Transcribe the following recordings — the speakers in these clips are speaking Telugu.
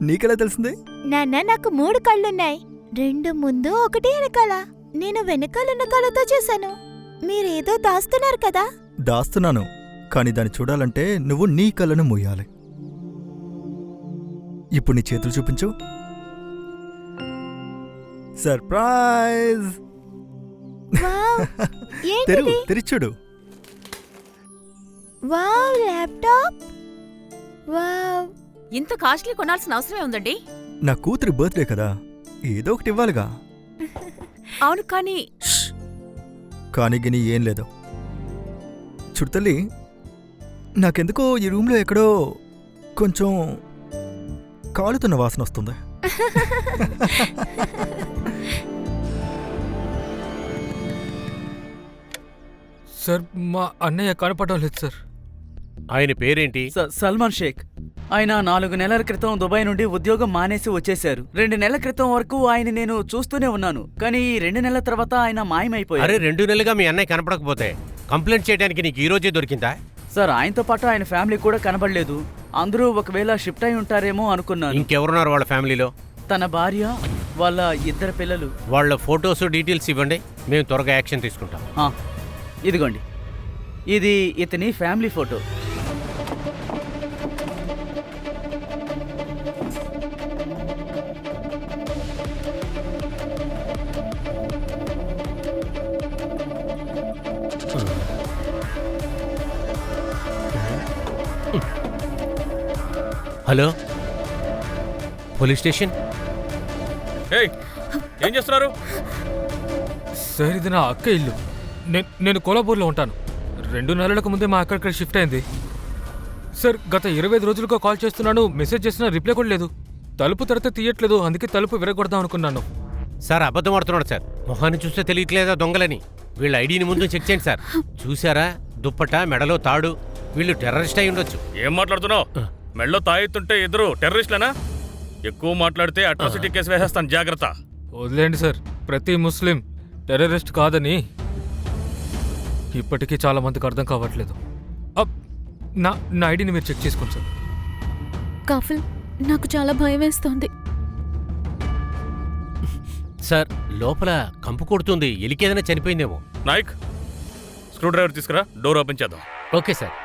నీకెలా తెలిసింది? నాన్న నాకు 3 కళ్ళున్నాయి, 2 ముందు 1 వెనకాల. నేను వెనకాలన్న కళ్ళతో చూశాను. మీరేదో దాస్తున్నారు కదా? దాస్తున్నాను, కానీ దాన్ని చూడాలంటే నువ్వు నీ కళ్ళను మూయాలి. ఇప్పుడు నీ చేతులు చూపించు. సర్ప్రైజ్! వావ్! తెరు, ఏంటిది? తెరిచుడు. Wow, laptop! వావ్! ఇంత కాస్ట్లీ కొనాల్సిన అవసరమే ఉందండి. నా కూతురి బర్త్డే కదా, ఏదో ఒకటి ఇవ్వాలిగా. అవును, కానీ కానీ గిని ఏం లేదు. చూడు తల్లి, నాకెందుకో ఈ రూమ్లో ఎక్కడో కొంచెం కాలుతున్న వాసన వస్తుంది. సార్, మా అన్నయ్య కనపడడం లేదు సార్. ఆయన పేరేంటి? సల్మాన్ షేక్. ఆయన 4 నెలల క్రితం దుబాయ్ నుండి ఉద్యోగం మానేసి వచ్చేశారు. 2 నెలల క్రితం వరకు ఆయన నేను చూస్తూనే ఉన్నాను, కానీ ఈ 2 నెలల తర్వాత ఆయన మాయమైపోయారు. అరే, 2 నెలలుగా మీ అన్నయ్య కనపడకపోతే కంప్లైంట్ చేయడానికి నీకు ఈ రోజే దొరికిందా? సార్, ఆయనతో పాటు ఆయన ఫ్యామిలీ కూడా కనబడలేదు. అందరూ ఒకవేళ షిఫ్ట్ అయి ఉంటారేమో అనుకున్నాను. ఇంకెవరున్నారు వాళ్ళ ఫ్యామిలీలో? తన భార్య, వాళ్ళ 2 పిల్లలు. వాళ్ళ ఫొటోస్ డీటెయిల్స్ ఇవ్వండి, మేము త్వరగా యాక్షన్ తీసుకుంటాం. ఇదిగోండి, ఇది ఇతని family photo. Hello, police station. ఏం చేస్తున్నారు సార్? ఇది నా అక్క ఇల్లు. నేను కోలాపూర్లో ఉంటాను. 2 నెలలకు ముందే మా అక్క ఇక్కడ షిఫ్ట్ అయింది సార్. గత 25 రోజులుగా కాల్ చేస్తున్నాను, మెసేజ్ చేసినా రిప్లై కూడా లేదు. తలుపు తడితే తీయట్లేదు, అందుకే తలుపు విరగొడదాం అనుకున్నాను. సార్, అబద్ధం ఆడుతున్నాడు సార్. మొహాన్ని చూస్తే తెలియట్లేదా దొంగలని? వీళ్ళ ఐడిని ముందు చెక్ చేయండి సార్. చూసారా, దుప్పట, మెడలో తాడు. వీళ్ళు టెర్రరిస్ట్ అయి ఉండొచ్చు. ఏం మాట్లాడుతున్నావు? మెళ్ళో తాయెత్తుంటే ఎదురు టెర్రరిస్ట్లేనా? ఎక్కువ మాట్లాడితే అట్రాసిటీ కేసు వేసేస్తాను, జాగ్రత్త. వదిలేండి సార్, ప్రతి ముస్లిం టెర్రరిస్ట్ కాదని ఇప్పటికీ చాలా మందికి అర్థం కావట్లేదు. నా ఐడిని మీరు చెక్ చేసుకోండి సార్. కాఫిల్, నాకు చాలా భయం వేస్తోంది. సార్, లోపల కంపు కొడుతుంది. ఎలికేదైనా చనిపోయిందేమో. నాయక్, స్క్రూ డ్రైవర్ తీసుకురా, డోర్ ఓపెన్ చేద్దాం. Okay sir.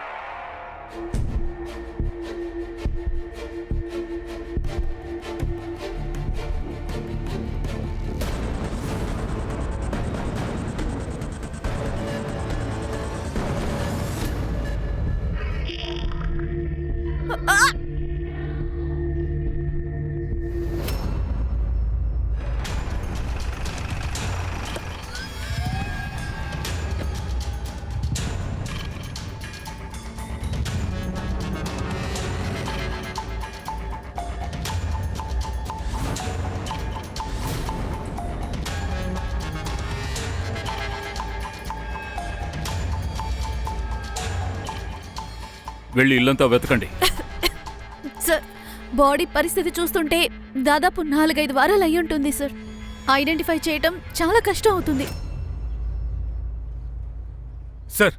వెళ్ళి ఇల్లంతా వెతకండి. సార్, బాడీ పరిస్థితి చూస్తుంటే దాదాపు 4-5 వారాలు అయి ఉంటుంది సార్. ఐడెంటిఫై చేయటం చాలా కష్టం అవుతుంది. సార్,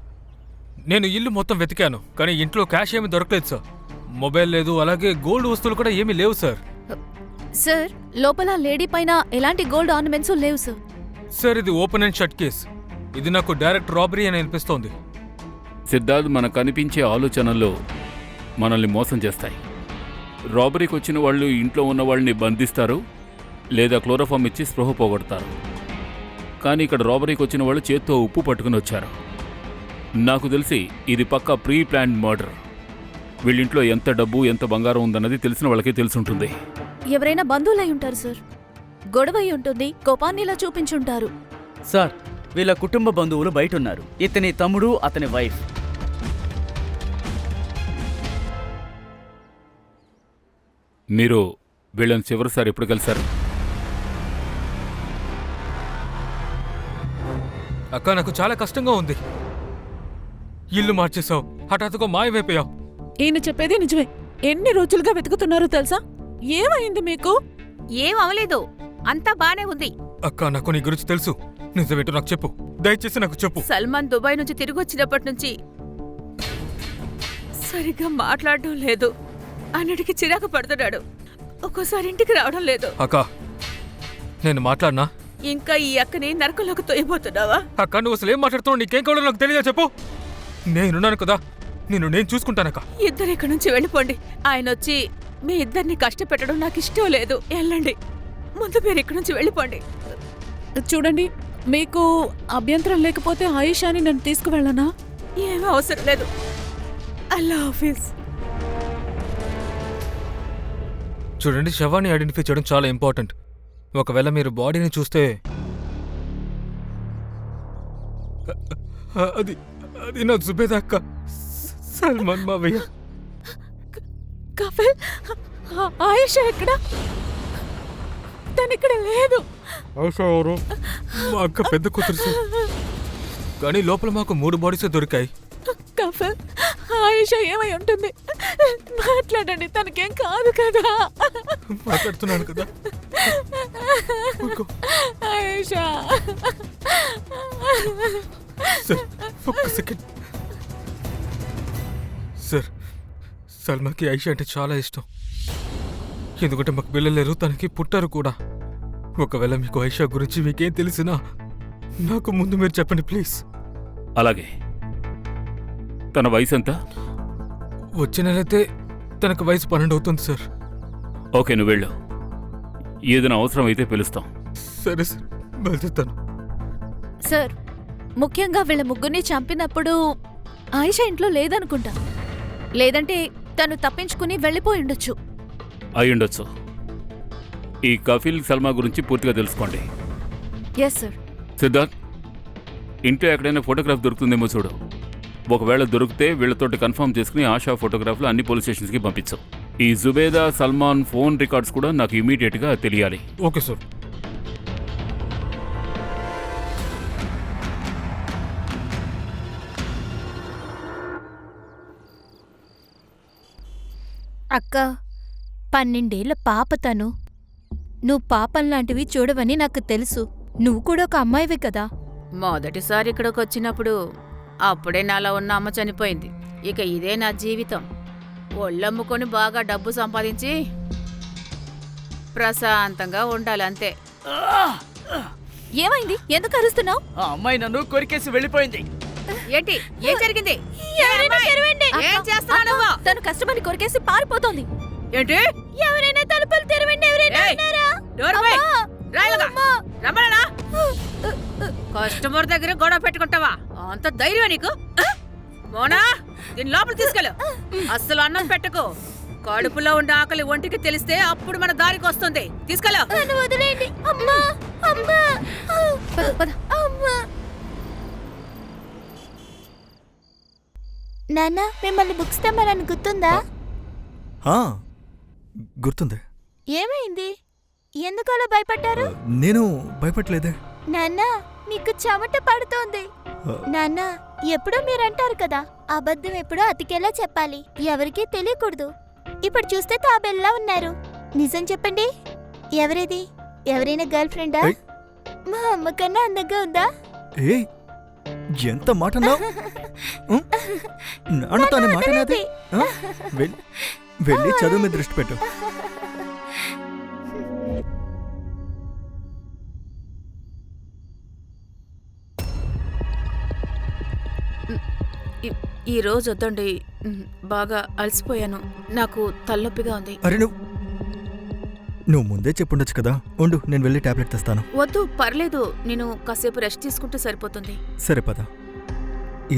నేను ఇల్లు మొత్తం వెతికాను, కానీ ఇంట్లో క్యాష్ ఏమీ దొరకలేదు సార్. మొబైల్ లేదు, అలాగే గోల్డ్ వస్తువులు కూడా ఏమీ లేవు సార్. సార్, లోపల లేడీ పైన ఎలాంటి గోల్డ్ ఆర్నమెంట్స్ లేవు సార్. సార్, ఇది ఓపెన్ అండ్ షట్ కేస్. ఇది నాకు డైరెక్ట్ రాబరీ అని అనిపిస్తోంది. సిద్ధార్థ్, మనకు కనిపించే ఆలోచనల్లో మనల్ని మోసం చేస్తాయి. రాబరీకి వచ్చిన వాళ్ళు ఇంట్లో ఉన్న వాళ్ళని బంధిస్తారు, లేదా క్లోరోఫామ్ ఇచ్చి స్పృహ పోగొడతారు. కానీ ఇక్కడ రాబరీకి వచ్చిన వాళ్ళు చేత్తో ఉప్పు పట్టుకుని వచ్చారు. నాకు తెలిసి ఇది పక్కా ప్రీ ప్లాన్డ్ మర్డర్. వీళ్ళింట్లో ఎంత డబ్బు, ఎంత బంగారం ఉందన్నది తెలిసిన వాళ్ళకే తెలుసుంటుంది. ఎవరైనా బంధువులై ఉంటారు సార్. గొడవై ఉంటుంది, కోపాన్నిలా చూపించుంటారు. సార్, వీళ్ళ కుటుంబ బంధువులు బయట ఉన్నారు. ఇతని తమ్ముడు, అతని వైఫ్. మీరు వీళ్ళని చివరిసారి ఎప్పుడు కలిశారు? అక్క, నాకు చాలా కష్టంగా ఉంది. ఇల్లు మార్చేశావు, హఠాత్తుగా మాయమైపోయావు. ఈయన చెప్పేది నిజమే. ఎన్ని రోజులుగా వెతుకుతున్నారో తెలుసా? ఏమైంది మీకు? ఏం అవలేదు, అంతా బానే ఉంది. అక్క, నాకు నీ గురించి తెలుసు. నిజమేంటో నాకు చెప్పు, దయచేసి నాకు చెప్పు. సల్మాన్ దుబాయ్ నుంచి తిరిగి వచ్చినప్పటి నుంచి సరిగ్గా మాట్లాడడం లేదు. అన్నిటికీ చిరాకు పడుతున్నాడు. ఒక్కోసారి ఇంటికి రావడం లేదు. అక్క నేను మాట్లాడినా? ఇంకా ఈ అక్కని నరకంలోకి తోయబోతున్నావా? అక్క నువ్వు అసలు ఏం మాట్లాడుతున్నావు? నీకేం కావాలో నాకు తెలియదా చెప్పు. నేనున్నాను కదా, నేను చూసుకుంటానక్క. ఇద్దరు ఇక్కడి నుంచి వెళ్ళిపోండి. ఆయన వచ్చి మీ ఇద్దరిని కష్టపెట్టడం నాకు ఇష్టం లేదు. వెళ్ళండి, ముందు మీరు ఇక్కడి నుంచి వెళ్ళిపోండి. చూడండి, మీకు అభ్యంతరం లేకపోతే ఆయిషాని నన్ను తీసుకువెళ్ళనా? ఏమీ అవసరం లేదు. అల్లా ఆఫీస్. చూడండి, శవాన్ని ఐడెంటిఫై చేయడం చాలా ఇంపార్టెంట్. ఒకవేళ మీరు బాడీని చూస్తే అది అది నా జుబేదా అక్క, సల్మాన్ మావయ్య. కఫిల్, ఆయిషా ఎక్కడ? తను ఇక్కడ లేదు. మా అక్క పెద్ద కూతురు సార్. కానీ లోపల మాకు 3 బాడీసే దొరికాయి. కఫిల్, ఆయిషా ఏమై ఉంటుంది? మాట్లాడండి, తనకేం కాదు కదా. మాట్లాడుతున్నాను కదా. ఆయిషా, సార్ ఒక్క సెకండ్. సార్, సల్మాకి ఐషా అంటే చాలా ఇష్టం. ఎందుకంటే మాకు పిల్లలు లేరు, తనకి పుట్టారు కూడా. ఒకవేళ మీకు ఐషా గురించి మీకేం తెలిసినా నాకు ముందు మీరు చెప్పండి ప్లీజ్. అలాగే. తన వయసు ఎంత? వచ్చే నెలైతే తనకు వయసు 12 అవుతుంది సార్. ఓకే, నువ్వు వెళ్ళు. ఏదైనా అవసరం అయితే పిలుస్తాం. సరే సార్, బయలుదేరుతాను. సార్, ముఖ్యంగా వీళ్ళ ముగ్గురిని చంపినప్పుడు ఆయిషా ఇంట్లో లేదనుకుంటా. లేదంటే తను తప్పించుకుని వెళ్ళిపోయి ఉండొచ్చు. అయ్యుండొచ్చు. ఈ కఫిల్ సల్మా గురించి పూర్తిగా తెలుసుకోండి. Yes sir. సిద్ధార్థ్, ఇంట్లో ఎక్కడైనా ఫోటోగ్రాఫ్ దొరుకుతుందేమో చూడు. ఒకవేళ దొరికితే వీళ్ళతోటి కన్ఫర్మ్ చేసుకుని ఆశా ఫోటోగ్రాఫ్లు అన్ని పోలీస్ స్టేషన్స్కి పంపించు. ఈ జుబేదా సల్మాన్ ఫోన్ రికార్డ్స్ కూడా నాకు ఇమీడియట్గా తెలియాలి. Okay sir. అక్క, 12 పాప తను. నువ్వు పాపంలాంటివి చూడవని నాకు తెలుసు. నువ్వు కూడా ఒక అమ్మాయివే కదా. మొదటిసారి ఇక్కడికి వచ్చినప్పుడు అప్పుడే నాలో ఉన్న అమ్మ చనిపోయింది. ఇక ఇదే నా జీవితం. ఒళ్ళమ్ముకొని బాగా డబ్బు సంపాదించి ప్రశాంతంగా ఉండాలి, అంతే. ఏమైంది? ఎందుకు అరుస్తున్నావు? ఆ అమ్మాయి నన్ను కొరికేసి వెళ్ళిపోయింది. ఏంటి? ఏం జరిగింది? ఏం చేస్తున్నావు నువ్వు? తను కష్టమని కొరికేసి పారిపోతోంది. ఏంటి? ఎవరైనా తలుపులు తెరవండి. ఎవరైనా ఏయ్, ఉన్నారా? డోర్ మూయ్. అమ్మా! రాయలుగా. అమ్మా! రమ్మనా? కస్టమర్ దగ్గర గొడవ పెట్టుకుంటావా? అంత ధైర్యం నీకు? మోనా, దీని లోపల తీసుకెళ్ళు. అస్సలు అన్నం పెట్టుకో. కడుపులో ఉండే ఆకలి ఒంటికి తెలిస్తే అప్పుడు మన దారికి వస్తుంది. తీసుకెళ్ళు. నన్ను వదిలేయండి. అమ్మా! అమ్మా! పద, పద. అమ్మా! నాన్న, మిమ్మల్ని బుక్స్ తెమ్మని గుర్తుందా? గుర్తుంది. ఏమైంది? ఎందుకు అలా భయపడ్డారు? నేను భయపడలేదే. నాన్న, మీకు చెమట పడుతోంది. నాన్న, ఎప్పుడూ మీరంటారు కదా, అబద్ధం ఎప్పుడూ అతికేలా చెప్పాలి, ఎవరికీ తెలియకూడదు. ఇప్పుడు చూస్తే తాబెల్లా ఉన్నారు. నిజం చెప్పండి, ఎవరిది? ఎవరైనా గర్ల్ ఫ్రెండా? ఏయ్. మా అమ్మ కన్నా అందంగా ఉందా? ఏయ్, ఎంత మాట అన్నావ్? నాన్నతో అనే మాట నాది. వెళ్ళి చదువు మీద దృష్టి పెట్టు. ఈ రోజు వద్దండి, బాగా అలసిపోయాను. నాకు తలనొప్పిగా ఉంది. అరే నువ్వు ముందే చెప్పుండొచ్చు కదా. ఉండు, నేను వెళ్ళి టాబ్లెట్ తెస్తాను. వద్దు, పర్లేదు. నేను కాసేపు రెస్ట్ తీసుకుంటే సరిపోతుంది. సరే పద.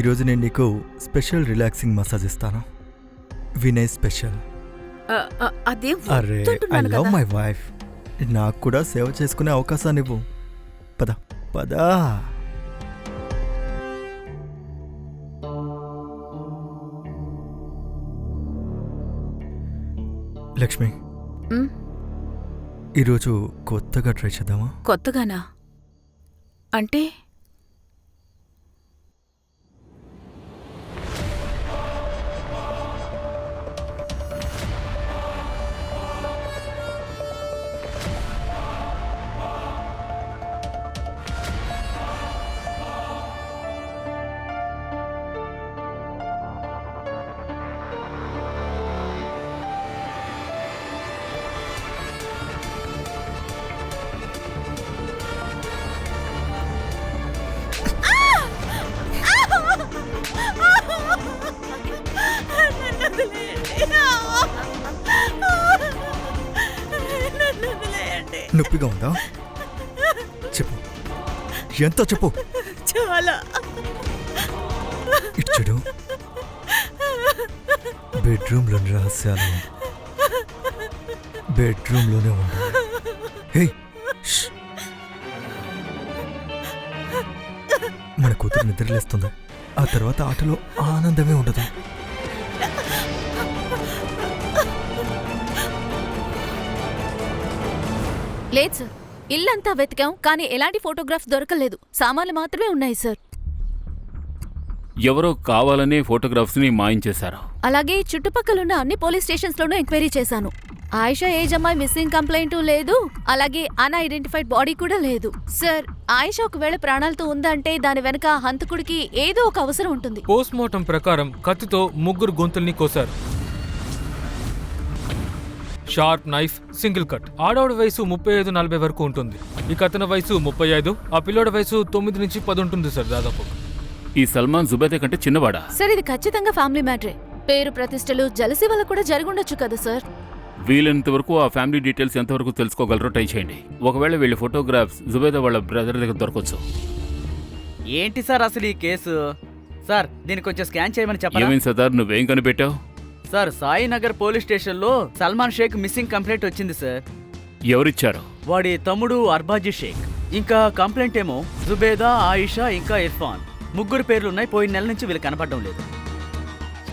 ఈరోజు నేను నీకు స్పెషల్ రిలాక్సింగ్ మసాజ్ ఇస్తాను. వినయ్ స్పెషల్. అదేం అరే, ఐ లవ్ మై వైఫ్. నాకు కూడా సేవ చేసుకునే అవకాశాన్ని ఇవ్వు. పద పదా. లక్ష్మి, ఈరోజు కొత్తగా ట్రై చేద్దామా? కొత్తగానా? అంటే నొప్పిగా ఉందా? చెప్పు, ఎంతో చెప్పు. చాలా. ఇటు చూడు, బెడ్రూమ్లోని రహస్యాలు బెడ్రూమ్లోనే ఉండాలి. హే, ష్. మన కూతురు నిద్రలేస్తుంది, ఆ తర్వాత ఆటలో ఆనందమే ఉండదు. లేదు సార్, ఇల్లంతా వెతికాం కానీ ఎలాంటి ఫోటోగ్రాఫ్స్ దొరకలేదు. సామాన్లు మాత్రమే ఉన్నాయి సార్. ఎవరో కావాలనే ఫోటోగ్రాఫ్స్ని మాయించేశారు. అలాగే చుట్టుపక్కలున్న అన్ని పోలీస్ స్టేషన్స్లోనూ ఎంక్వైరీ చేశాను. ఆయిషా ఏజ్ అమ్మాయి మిస్సింగ్ కంప్లైంట్ లేదు, అలాగే అన్ఐడెంటిఫైడ్ బాడీ కూడా లేదు. సార్, ఆయిషా ఒకవేళ ప్రాణాలతో ఉందంటే దాని వెనక హంతకుడికి ఏదో ఒక అవసరం ఉంటుంది. పోస్ట్ మార్టం ప్రకారం కత్తితో 3 గొంతుల్ని కోశారు. Sharp knife, single cut. ఆడవాడి వయసు 35-40 వరకు ఉంటుంది. ఇక అతని వయసు 35, ఆ పిల్లోడి వయసు 9 నుంచి 10 ఉంటుంది సార్ దాదాపు. ఈ సల్మాన్ జుబేదా కంటే చిన్నవాడా? సార్, ఇది ఖచ్చితంగా ఫ్యామిలీ మ్యాటరే. పేరు ప్రతిష్టలు జలసి వల్ల కూడా జరుగుండొచ్చు కదా సార్. వీలైనంత వరకు ఆ ఫ్యామిలీ డీటెయిల్స్ ఎంతవరకు తెలుసుకోగలరో ట్రై చేయండి. ఒకవేళ వీళ్ళ ఫోటోగ్రాఫ్స్ జుబేదా వాళ్ళ బ్రదర్ దగ్గర దొరకొచ్చు. ఏంటి సార్ అసలు ఈ కేసు? సార్, దీన్ని కొంచెం స్కాన్ చేయమని చెప్పండి. ఏమైంది సదార్, నువ్వేం కనిపెట్టావు? సార్, సాయినగర్ పోలీస్ స్టేషన్లో సల్మాన్ షేక్ మిస్సింగ్ కంప్లైంట్ వచ్చింది సార్. ఎవరిచ్చారు? వాడి తమ్ముడు అర్బాజీ షేక్. ఇంకా కంప్లైంట్ ఏమో జుబేదా, ఆయిషా ఇంకా ఇర్ఫాన్. 3 పేర్లున్నాయి. పోయిన నెల నుంచి వీళ్ళు కనపడడం లేదు.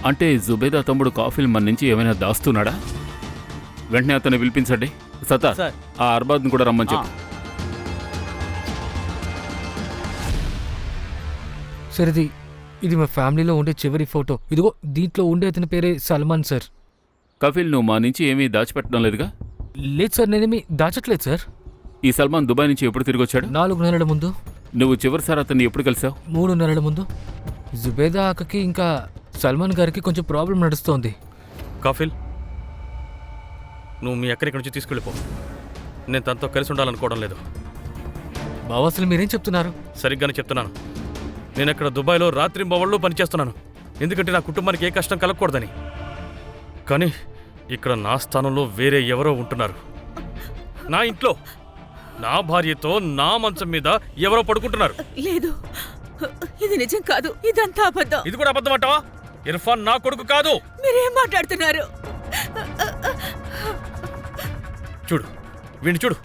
అంటే జుబేదా తమ్ముడు కాఫీలు మన నుంచి ఏమైనా దాస్తున్నాడా? వెంటనే అతన్ని పిలిపించండి. సతార్, సార్. ఆ అర్బాద్ని కూడా రమ్మని చెప్పు. సార్, ఇది మా ఫ్యామిలీలో ఉండే చివరి ఫోటో. ఇదిగో దీంట్లో ఉండే అతని పేరే సల్మాన్ సార్. కఫీల్, నువ్వు మా నుంచి ఏమీ దాచిపెట్టడం లేదుగా? లేదు సార్, నేనేమి దాచట్లేదు సార్. ఈ సల్మాన్ దుబాయ్ నుంచి ఎప్పుడు తిరిగి వచ్చాడు? 4 నెలల ముందు. నువ్వు చివరిసారి అతన్ని ఎప్పుడు కలిసావు? 3 నెలల ముందు. జుబేదా అక్కకి ఇంకా సల్మాన్ గారికి కొంచెం ప్రాబ్లం నడుస్తోంది. కాఫిల్, నువ్వు మీ ఎక్కడికి నుంచి తీసుకెళ్ళిపో. నేను తనతో కలిసి ఉండాలనుకోవడం లేదు. బావ, అసలు మీరేం చెప్తున్నారు? సరిగ్గానే చెప్తున్నాను. నేను ఇక్కడ దుబాయ్లో రాత్రింబవళ్ళు పనిచేస్తున్నాను, ఎందుకంటే నా కుటుంబానికి ఏ కష్టం కలగకూడదని. కానీ ఇక్కడ నా స్థానంలో వేరే ఎవరో ఉంటున్నారు. నా ఇంట్లో నా భార్యతో నా మంచం మీద ఎవరో పడుకుంటున్నారు. లేదు, ఇది నిజం కాదు. ఇదంతా అబద్ధం. ఇది కూడా అబద్ధం అంటావా? ఇర్ఫాన్ నా కొడుకు కాదు. మీరేం మాట్లాడుతున్నారు? చూడు, వీడిని చూడు.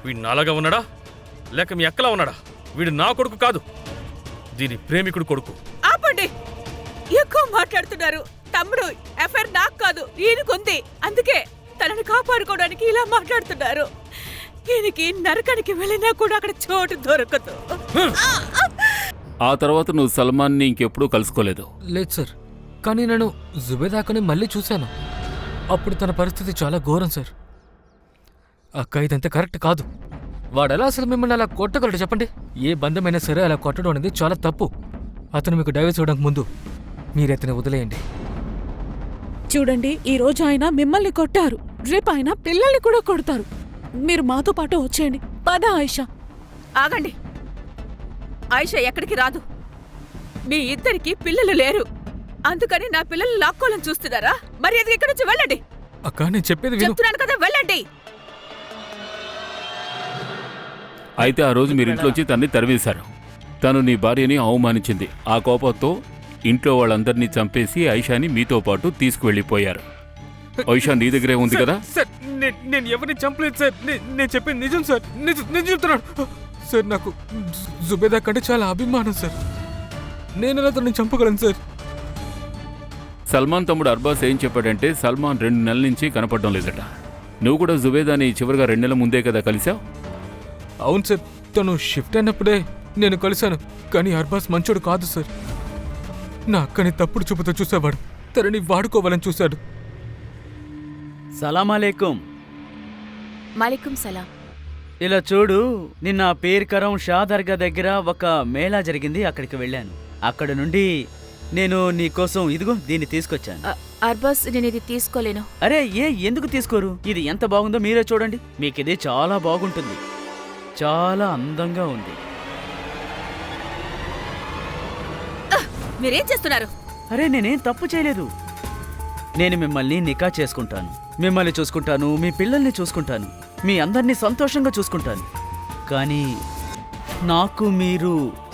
వీడు నాలాగా ఉన్నాడా లేక మీ అక్కలా ఉన్నాడా? వీడు నా కొడుకు కాదు, దీని ప్రేమికుడు కొడుకు. ఆపండి, ఎక్కువ మాట్లాడుతున్నారు. తమ్ముడు ఎఫ్ఐఆర్ నాకు కాదు, ఈయనకుంది. అందుకే తనని కాపాడుకోవడానికి ఇలా మాట్లాడుతున్నారు. ఈయనకి నరకానికి వెళ్ళినా కూడా అక్కడ చోటు దొరకదు. ఆ తర్వాత నువ్వు సల్మాన్ని ఇంకెప్పుడూ కలుసుకోలేదు? లేదు సార్, కానీ నేను జుబేదాకని మళ్ళీ చూశాను. అప్పుడు తన పరిస్థితి చాలా ఘోరం సార్. అక్క, ఇదంతా కరెక్ట్ కాదు. వాడెలా అసలు మిమ్మల్ని అలా కొట్టగలడు చెప్పండి? ఏ బంధమైనా సరే అలా కొట్టడం అనేది చాలా తప్పు. అతను మీకు డైవర్స్ ఇవ్వడానికి ముందు మీరు అతన్ని వదిలేయండి. చూడండి, ఈ రోజు ఆయన మిమ్మల్ని కొట్టారు, రేపు ఆయన పిల్లల్ని కూడా కొడతారు. మీరు మాతో పాటు వచ్చేయండి. పద ఆయిషా. ఆగండి, ఆయిషా ఎక్కడికి రాదు. మీ ఇద్దరికి పిల్లలు లేరు, అందుకని నా పిల్లలు లాక్కోవాలని చూస్తున్నారా? మరి అది ఇక్కడి నుంచి వెళ్ళండి. అక్క, నేను చెప్పేది విను. చెప్తున్నాను కదా, వెళ్ళండి. అయితే ఆ రోజు మీరు ఇంట్లోంచి తన్ని తరివేశారు. తను నీ భార్యని అవమానించింది. ఆ కోపంతో ఇంట్లో వాళ్ళందరినీ చంపేసి ఐషాని మీతో పాటు తీసుకువెళ్ళిపోయారు. ఐషా నీ దగ్గరే ఉంది కదా? సార్, నేను ఎవరిని చంపలేదు సార్. నేను చెప్పింది నిజం సార్. నేను చెప్తున్నాను సార్. నాకు జుబేదా కంటే చాలా అభిమానం సార్. నేను ఎలా తనని చంపగలను సార్? సల్మాన్ తమ్ముడు అర్బాస్ ఏం చెప్పాడంటే సల్మాన్ 2 నెలల నుంచి కనపడడం లేదట. నువ్వు కూడా జుబేదాని చివరిగా 2 నెలల ముందే కదా కలిసావు? అవును సార్, తను షిఫ్ట్ అయినప్పుడే నేను కలిశాను. కానీ అర్బాస్ మంచోడు కాదు సార్. నా అక్కని తప్పుడు చూపుతో చూసేవాడు, తనని వాడుకోవాలని చూశాడు. సలాం అలైకుం. మాలికుం సలాం. ఇలా చూడు, నిన్న పేర్కరం షా దర్గా దగ్గర ఒక మేళా జరిగింది, అక్కడికి వెళ్ళాను. అక్కడ నుండి నేను నీకోసం ఇదిగో దీన్ని తీసుకొచ్చాను. అర్బాస్, నేను ఇది తీసుకోలేను. అరే ఎందుకు తీసుకోరు? ఇది ఎంత బాగుందో మీరే చూడండి. మీకిది చాలా బాగుంటుంది, చాలా అందంగా ఉంది. మీరేం చేస్తున్నారు? అరే నేనేం తప్పు చేయలేదు. నేను మిమ్మల్ని నికా చేసుకుంటాను. మిమ్మల్ని చూసుకుంటాను, మీ పిల్లల్ని చూసుకుంటాను, మీ అందరినీ సంతోషంగా చూసుకుంటాను. కానీ నాకు మీరు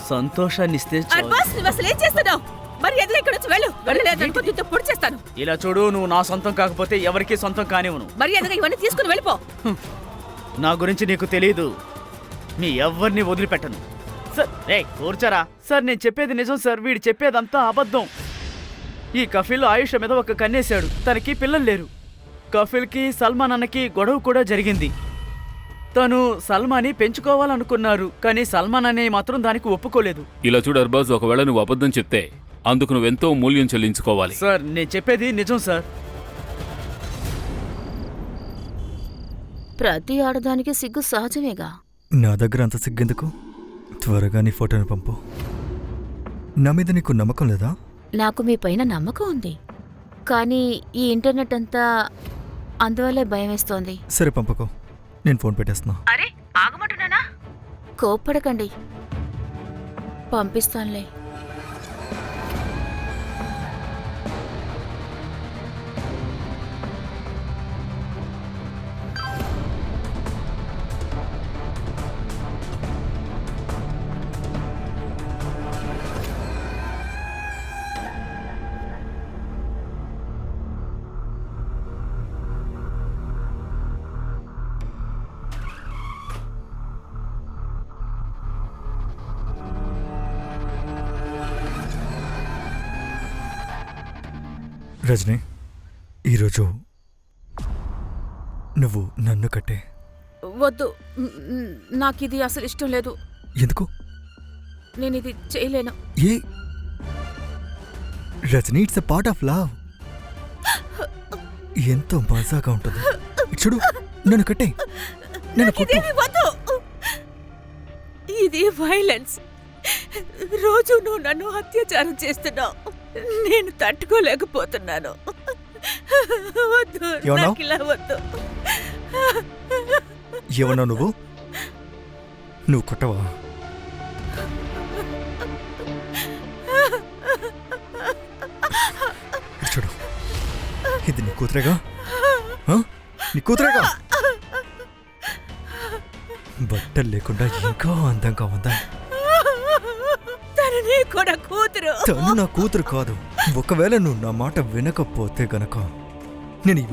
సంతోషాన్ని ఇస్తే చాలు. అర్బాస్ నువ్వు అసలు ఏం చేస్తున్నావు? మరి ఎదురు ఇక్కడ నుంచి వెళ్ళు. వెళ్ళలేదనుకో దీంతో పొడి చేస్తాను. ఇలా చూడు, నువ్వు నా సొంతం కాకపోతే ఎవరికీ సొంతం కానివ్వను. మరి ఎదురు ఇవన్నీ తీసుకుని వెళ్ళిపో. నా గురించి నీకు తెలీదు. మీ ఎవరిని వదిలిపెట్టను. సార్ కూర్చారా సార్, నేను చెప్పేది నిజం సార్. వీడు చెప్పేదంతా అబద్ధం. ఈ కఫీల్ ఆయుష మీద ఒక కన్నేశాడు. తనకి పిల్లలు లేరు. కఫీల్కి సల్మాన్ అన్నకి గొడవ కూడా జరిగింది. తను సల్మాన్ని పెంచుకోవాలనుకున్నారు, కానీ సల్మాన్ అన్నయ్య మాత్రం దానికి ఒప్పుకోలేదు. ఇలా చూడు అర్బాజ్, ఒకవేళ నువ్వు అబద్ధం చెప్తే అందుకు నువ్వెంతో మూల్యం చెల్లించుకోవాలి. సార్ నేను చెప్పేది నిజం సార్. ప్రతి ఆడదానికి సిగ్గు సహజమేగా. నా దగ్గర అంత సిగ్గెందుకు? త్వరగా నీ ఫోటోని పంపు. నా మీద నీకు నమ్మకం లేదా? నాకు మీ పైన నమ్మకం ఉంది, కానీ ఈ ఇంటర్నెట్ అంతా అందువల్లే భయం వేస్తోంది. సరే పంపకో, నేను ఫోన్ పెట్టేస్తున్నా. అరే ఆగమంటున్నానా? కోప్పడకండి, పంపిస్తానులే. రజనీ, ఈరోజు నువ్వు నన్ను కట్టే. వద్దు, నాకు ఇది అసలు ఇష్టం లేదు. ఎందుకు? నేను ఇది చేయలేను. ఏ Rajani, it's a part of love. ఎంతో మజాగా ఉంటుంది. చూడు, నన్ను కట్టే, నన్ను కొట్టు. ఇదేమి వద్దు. ఇది వైలెన్స్. రోజు నువ్వు నన్ను అత్యాచారం చేస్తున్నావు. నేను తట్టుకోలేకపోతున్నాను. వద్దు, ఏమన్నావ్? నాకు ఇలా వద్దు. ఏమన్నా నువ్వు కొట్టవా? చూడు, ఇది నీ కూతురేగా? నీ కూతురేగా? బట్టలు లేకుండా ఇంకా అందంగా ఉందా? తను నీ కూడా కూతురు. తను నా కూతురు కాదు. ఒకవేళ నువ్వు నా మాట వినకపోతే గనక నేను ఈ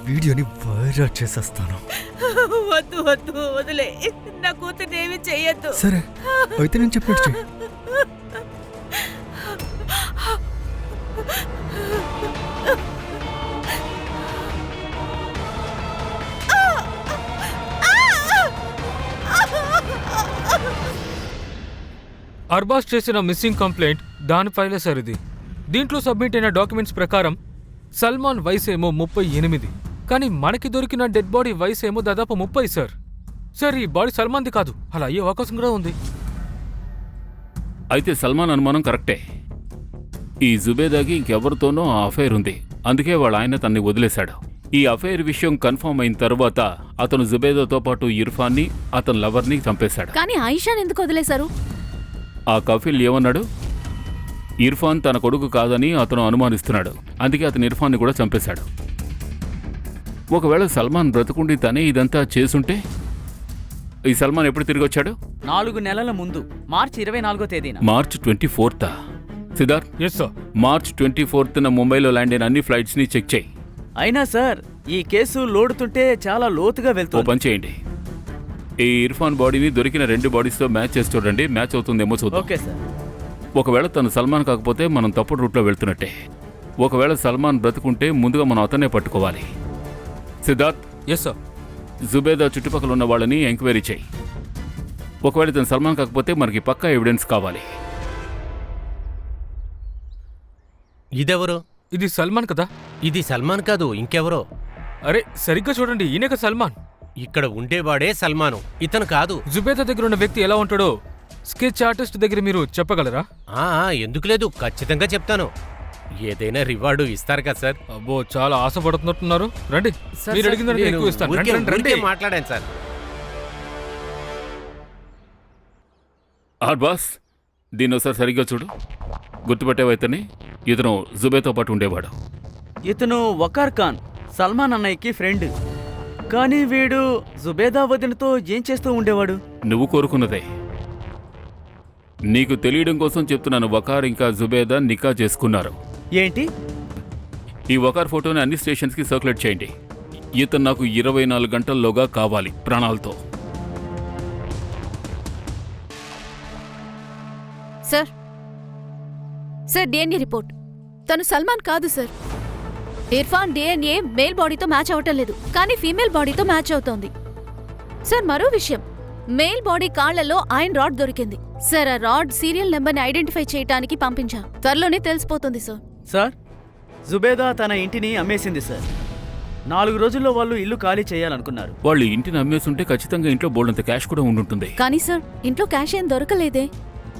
వీడియోని వైరల్ చేసేస్తాను. వద్దు వద్దు, వదిలే. నా కూతురు ఏమి చెయ్యొద్దు. సరే అయితే నేను చెప్పినట్టు చెయ్యి. అర్బాజ్ చేసిన మిస్సింగ్ కంప్లైంట్ దాని ఫైలే సార్ ఇది. దీంట్లో సబ్మిట్ అయిన డాక్యుమెంట్స్ ప్రకారం సల్మాన్ వయసేమో 38, కానీ మనకి దొరికిన డెడ్ బాడీ వయసేమో దాదాపు 30 సార్. సార్ ఈ బాడీ సల్మాన్ది కాదు, అలా అయ్యే అవకాశం కూడా ఉంది. అయితే సల్మాన్ అనుమానం కరెక్టే. ఈ జుబేదాకి ఇంకెవరితోనో ఆ అఫైర్ ఉంది, అందుకే వాళ్ళ ఆయన తన్ని వదిలేశాడు. ఈ అఫైర్ విషయం కన్ఫర్మ్ అయిన తర్వాత అతను జుబేదాతో పాటు ఇర్ఫాన్ని, అతని లవర్ని చంపేశాడు. కానీ ఆయిషాని ఎందుకు వదిలేశారు? ఆ కఫీల్ ఏమన్నాడు? ఇర్ఫాన్ తన కొడుకు కాదని అతను అనుమానిస్తున్నాడు, అందుకే అతను ఇర్ఫాన్ని కూడా చంపేశాడు. ఒకవేళ సల్మాన్ బ్రతుకుండి తనే ఇదంతా చేసుంటే, ఈ సల్మాన్ ఎప్పుడు తిరిగి వచ్చాడు? 4 నెలల ముందు, మార్చి 24వ తేదీన. మార్చ్ 24థా? Siddharth, yes sir. మార్చ్ 24న ముంబైలో ల్యాండ్ అయిన అన్ని ఫ్లైట్స్ ని చెక్ చేయి. అయినా సార్, ఈ కేసు లోడుతుంటే చాలా లోతుగా ఓ వెళ్తుంది. పని చేయండి, ఈ ఇర్ఫాన్ బాడీని దొరికిన 2 బాడీస్తో మ్యాచ్ చేసి చూడండి. మ్యాచ్ అవుతుందేమో చూద్దాం. Okay sir. ఒకవేళ తను సల్మాన్ కాకపోతే మనం తప్పుడు రూట్లో వెళ్తున్నట్టే. ఒకవేళ సల్మాన్ బ్రతుకుంటే ముందుగా మనం అతనే పట్టుకోవాలి. Siddharth, yes sir. జుబేదా చుట్టుపక్కల ఉన్న వాళ్ళని ఎంక్వైరీ చేయి. ఒకవేళ తను సల్మాన్ కాకపోతే మనకి పక్కా ఎవిడెన్స్ కావాలి. ఇదెవరు? ఇది సల్మాన్ కదా? ఇది సల్మాన్ కాదు, ఇంకెవరో. అరే సరిగ్గా చూడండి, ఈయనక సల్మాన్. ఇక్కడ ఉండేవాడే సల్మాను, ఇతను కాదు. జుబేదా దగ్గర ఉన్న వ్యక్తి ఎలా ఉంటాడో స్కెచ్ ఆర్టిస్ట్ దగ్గర మీరు చెప్పగలరా? ఎందుకు లేదు, ఖచ్చితంగా చెప్తాను. ఏదైనా రివార్డు ఇస్తారు కదా సార్. అబ్బో, చాలా ఆశపడుతున్నట్టున్నారు. రండి, మీరు అడిగిన దానికి ఎక్కువ ఇస్తాను. రండి, రండి, రండి. మాట్లాడాను సార్. బాస్, దీన్ని ఒకసారి సరిగ్గా చూడు. గుర్తుపెట్టేవైతేనే, ఇతను జుబేతో పాటు ఉండేవాడు. ఇతను వకార్ ఖాన్, సల్మాన్ అన్నయ్యకి ఫ్రెండ్. కానీ వీడు జుబేదా వదినతో ఏం చేస్తూ ఉండేవాడు? నువ్వు కోరుకున్నదే. నీకు తెలియడం కోసం చెప్తున్నాను, వకార్ ఇంకా జుబేదా నికా చేసుకున్నారు. ఏంటి? ఈ వకార్ ఫోటోని అన్ని స్టేషన్స్కి సర్క్యులేట్ చేయండి. ఇతను నాకు 24 గంటల్లోగా కావాలి ప్రాణాలతో. Sir DNA report. తను సల్మాన్ కాదు సార్. ఇర్ఫాన్ డిఎన్ఏ మేల్ బాడీతో మ్యాచ్ అవటం లేదు, కానీ ఫీమేల్ బాడీతో మ్యాచ్ అవుతోంది. సార్ మరో విషయం, మేల్ బాడీ కాళ్లలో ఐరన్ రాడ్ దొరికింది. సార్ ఆ రాడ్ సీరియల్ నెంబర్ని ఐడెంటిఫై చేయడానికి పంపించాం. త్వరలోనే తెలిసిపోతుంది సార్. సార్, జుబేదా తన ఇంటిని అమ్మేసింది సార్. 4 రోజుల్లో వాళ్ళు ఇల్లు ఖాళీ చేయాలనుకున్నారు. వాళ్ళు ఇంటిని అమ్మేస్తుంటే ఖచ్చితంగా ఇంట్లో బోల్డంత క్యాష్ కూడా ఉండుంటుంది. కానీ సార్ ఇంట్లో క్యాష్ ఏం దొరకలేదే.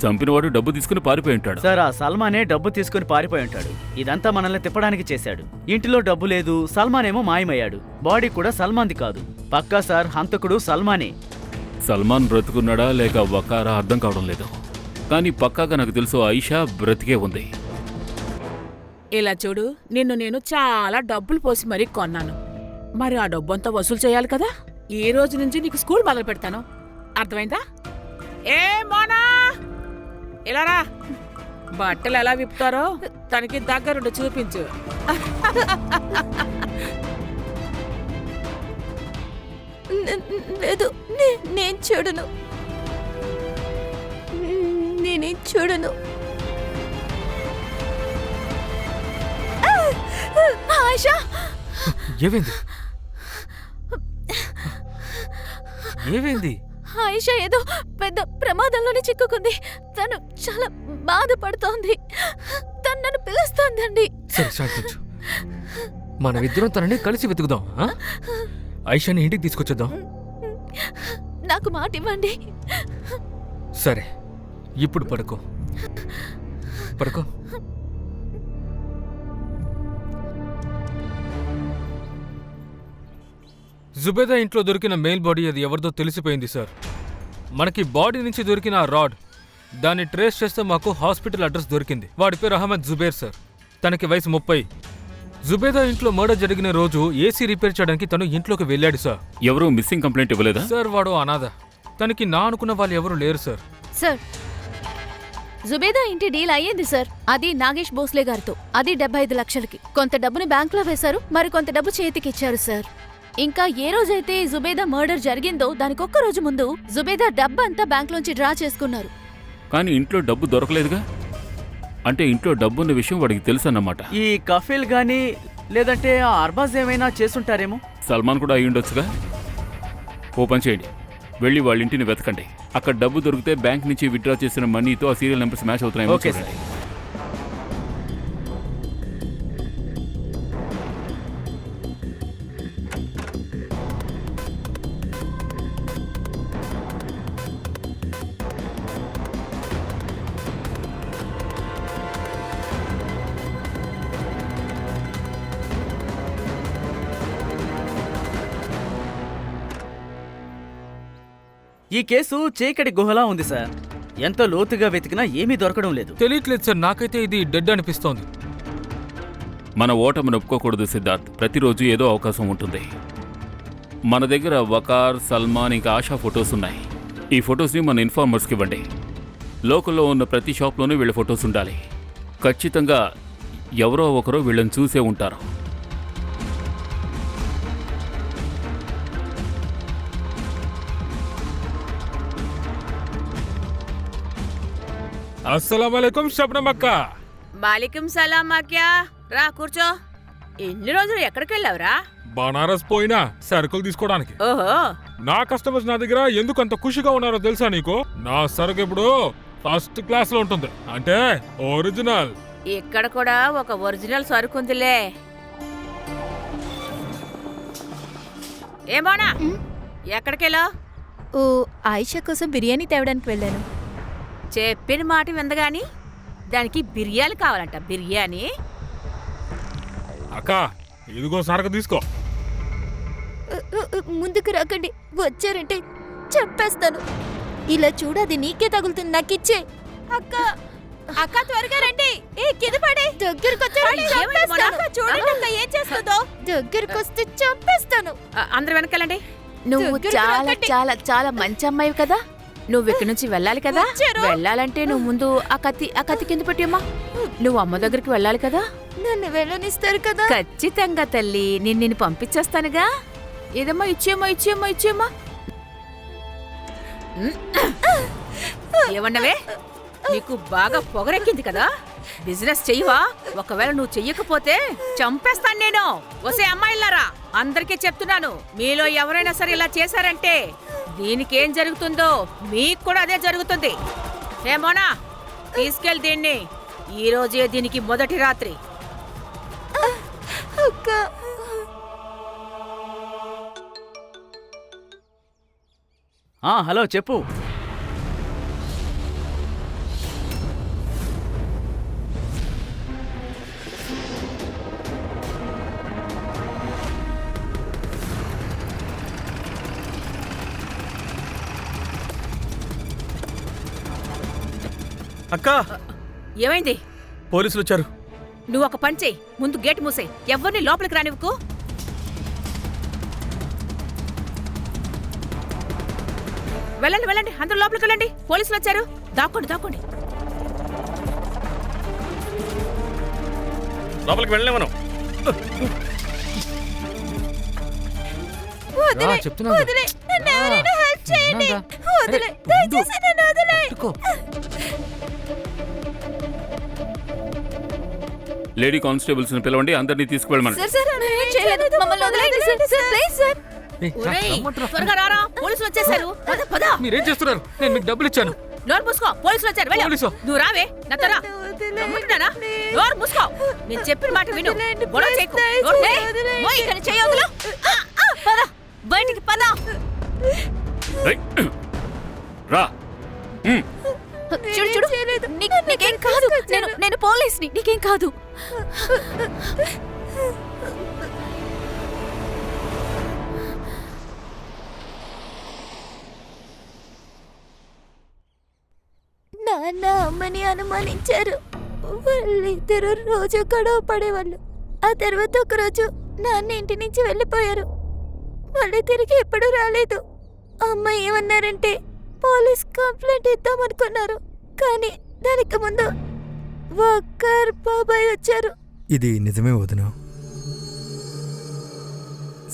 చంపినవాడు డబ్బు తీసుకుని పారిపోయి ఉంటాడు. సార్, ఆ సల్మానే డబ్బు తీసుకుని పారిపోయి ఉంటాడు. ఇదంతా మనల్ని తిప్పడానికి చేశాడు. ఇంటిలో డబ్బు లేదు, సల్మాన్ ఏమో మాయమయ్యాడు. బాడీ కూడా సల్మాన్ది కాదు. పక్కా సార్, హంతకుడు సల్మానే. సల్మాన్ బ్రతుకున్నాడా లేక వకారా అర్థం కావడం లేదు. కానీ పక్కాగా నాకు తెలుసు ఆయిషా బ్రతికే ఉంది. ఇలా చూడు, నిన్ను నేను చాలా డబ్బులు పోసి మరీ కొన్నాను. మరి ఆ డబ్బంతా వసూలు చేయాలి కదా. ఈ రోజు నుంచి నీకు స్కూల్ మొదలు పెడతాను, అర్థమైందా? ఏ మోనా, ఇలా రా. బట్టలు ఎలా విప్పుతారో తనకి దగ్గరుండి చూపించు. లేదు, నేను చూడను. నేనేం చూడను. ఆయిషా, ఏమైంది? ఏమైంది? ఆయిషా ఏదో పెద్ద ప్రమాదంలోనే చిక్కుకుంది. తను చాలా బాధపడుతోంది. తను నన్ను పిలుస్తోందండి. సరే శాంతించు, మనమిద్దరం తనని కలిసి వెతుకుదాం. ఆయిషాని ఇంటికి తీసుకొచ్చేద్దాం. నాకు మాట ఇవ్వండి. సరే, ఇప్పుడు పడుకో. జుబేదా ఇంట్లో దొరికిన మెయిల్ బాడీ అది ఎవరిదో తెలిసిపోయింది సార్. మనకి బాడీ నుంచి దొరికిన ఆ రాడ్, దాన్ని ట్రేస్ చేస్తే మాకు హాస్పిటల్ అడ్రస్ దొరికింది. వాడి పేరు అహ్మద్ జుబేర్ సార్. తనకి వయసు 30. జుబేదా ఇంట్లో మర్డర్ జరిగిన రోజు ఏసీ రిపేర్ చేయడానికి తను ఇంట్లోకి వెళ్ళాడు సార్. ఎవరూ మిస్సింగ్ కంప్లైంట్ ఇవ్వలేదా? సార్ వాడు అనాథ. తనకి నా అనుకున్న వాళ్ళు ఎవరు లేరు సార్. సార్, జుబేదా ఇంటి డీల్ అయ్యింది సార్. అది నాగేష్ భోస్లే గారితో. అది 75 లక్షలకి. కొంత డబ్బుని బ్యాంకులో వేశారు, మరి కొంత డబ్బు చేతికిచ్చారు సార్. ఇంకా ఏ రోజైతే జుబేదా మర్డర్ జరిగిందో దానికొక్క రోజు ముందు జుబేదా డబ్బంతా బ్యాంకులోంచి డ్రా చేసుకున్నారు. కానీ ఇంట్లో డబ్బు దొరకలేదుగా. అంటే ఇంట్లో డబ్బున్న విషయం వాడికి తెలుసన్నమాట. ఈ కఫీల్ గానీ లేదంటే ఆ అర్బాజ్ ఏమైనా చేసుంటారేమో. సల్మాన్ కూడా అయ్యుండొచ్చుగా. ఓ పని చేయండి, వెళ్ళి వాళ్ళ ఇంటిని వెతకండి. అక్కడ డబ్బు దొరికితే బ్యాంక్ నుంచి విత్డ్రా చేసిన మనీతో ఆ సీరియల్ నెంబర్స్ మ్యాచ్ అవుతున్నాయి. Okay sir. ఈ కేసు చీకటి గుహలా ఉంది సార్. ఎంత లోతుగా వెతికినా ఏమీ దొరకడం లేదు. తెలియట్లేదు సార్, నాకైతే ఇది డెడ్ అనిపిస్తోంది. మన ఓటమిని ఒప్పుకోకూడదు సిద్ధార్థ్. ప్రతిరోజు ఏదో అవకాశం ఉంటుంది. మన దగ్గర వకార్, సల్మాన్ ఇంకా ఆషా ఫొటోస్ ఉన్నాయి. ఈ ఫొటోస్ని మన ఇన్ఫార్మర్స్కి ఇవ్వండి. లోకల్లో ఉన్న ప్రతి షాప్లోనూ వీళ్ళ ఫొటోస్ ఉండాలి. ఖచ్చితంగా ఎవరో ఒకరో వీళ్ళని చూసే ఉంటారు. అస్సలాముఅలైకుం శబ్నమ్ అక్క. మాలికం సలాం మాక్యా. రా కూర్చో. ఎన్ని రోజులు ఎక్కడికి వెళ్ళావురా? బనారస్ పోయినా సరుకులు తీసుకోవడానికి. ఓహో, నా కస్టమర్స్ నా దగ్గర ఎందుకు అంత ఖుషిగా ఉన్నారో తెలుసా నీకు? నా సరుకు ఇప్పుడు ఫస్ట్ క్లాస్ లో ఉంటుంది, అంటే ఒరిజినల్. ఇక్కడ కూడా ఒక ఒరిజినల్ సరుకుందిలే. ఏమోనా, ఎక్కడికెళ్ళావు? ఓ, ఆయిషా కోసం బిర్యానీ తేవడానికి వెళ్ళాను. చెప్పిన మాట విందగాని దానికి బిర్యానీ కావాలంట. బిర్యానీ అక్క, ఇదిగో సరుకు తీసుకో. ముందుకు రాకండి, వచ్చారంటే చంపేస్తాను. ఇలా చూడది నీకే తగులుతుంది, నాకిచ్చే. అక్క, అక్క త్వరగా రండి. ఏ కింద పడే. చూడండి అక్క ఏం చేస్తుందో. దగ్గరకొస్తే చంపేస్తాను. అందరు వెనకాలండి. నువ్వు దగ్గరకు చాలా రండి. చాలా చాలా మంచి అమ్మాయి కదా. నువ్వు ఇక్కడి నుంచి వెళ్ళాలి కదా. వెళ్ళాలంటే నువ్వు ముందు ఆ కత్తి కింద పెట్టమ్మా. నువ్వు అమ్మ దగ్గరికి వెళ్ళాలి కదా. నన్ను వెళ్ళనిస్తారు కదా. ఖచ్చితంగా తల్లి, నిన్ను పంపించేస్తానుగా. ఏదమ్మా ఇచ్చేమ్మా. ఏమన్నవే? నీకు బాగా పొగరెక్కింది కదా. బిజినెస్ చెయ్యవా? ఒకవేళ నువ్వు చెయ్యకపోతే చంపేస్తాను నేను. వసే అమ్మాయిలారా, అందరికీ చెప్తున్నాను, మీలో ఎవరైనా సరే ఇలా చేశారంటే దీనికేం జరుగుతుందో మీకు కూడా అదే జరుగుతుంది. ఏమోనా, తీసుకెళ్ళి దీన్ని. ఈ రోజే దీనికి మొదటి రాత్రి. హలో చెప్పు. అక్క, ఏమైంది? పోలీసులు వచ్చారు. నువ్వు ఒక పని చెయ్యి, ముందు గేట్ మూసేయ్. ఎవరిని లోపలికి రానివ్వకు. వెళ్ళండి, అందరూ లోపలికి వెళ్ళండి. పోలీసులు వచ్చారు. దాక్కోండి. లోపలికి వెళ్ళలే మనం. చెప్తున్నా లేడీ కానిస్టేబుల్స్ ని పిలవండి, అందరినీ తీసుకువెళ్ళమని. త్వరగా రారా, పోలీసులు వచ్చేసారు. పద. మీరేం చేస్తున్నారు? నేను మీకు డబ్బులు ఇచ్చాను. నోరు మూసుకో, పోలీసులు వచ్చారు. వెళ్ళు. పోలీసు? నువ్వు రావే, నత్తరా. రమ్మంటున్నానా? నోరు మూసుకో. నేను చెప్పిన మాట విను. గొడవ చేయకు. నోరు మూయ్. ఇక్కడ చెయ్యి వదిలు. పద, బయటికి పద. రా. చూడు నీకేం కాదు. నేను పోలీస్ని, నీకేం కాదు. నాన్న అమ్మని అనుమానించారు. వాళ్ళిద్దరూ రోజు గొడవ పడేవాళ్ళు. ఆ తర్వాత ఒకరోజు నాన్న ఇంటి నుంచి వెళ్ళిపోయారు. మళ్ళీ తిరిగి ఎప్పుడూ రాలేదు. అమ్మ ఏమన్నారంటే పోలీస్ కంప్లైంట్ ఇద్దామనుకున్నారు. కానీ దానికి ముందు వక్కర్ బాబాయ్ వచ్చారు. ఇది నిజమే వదినా.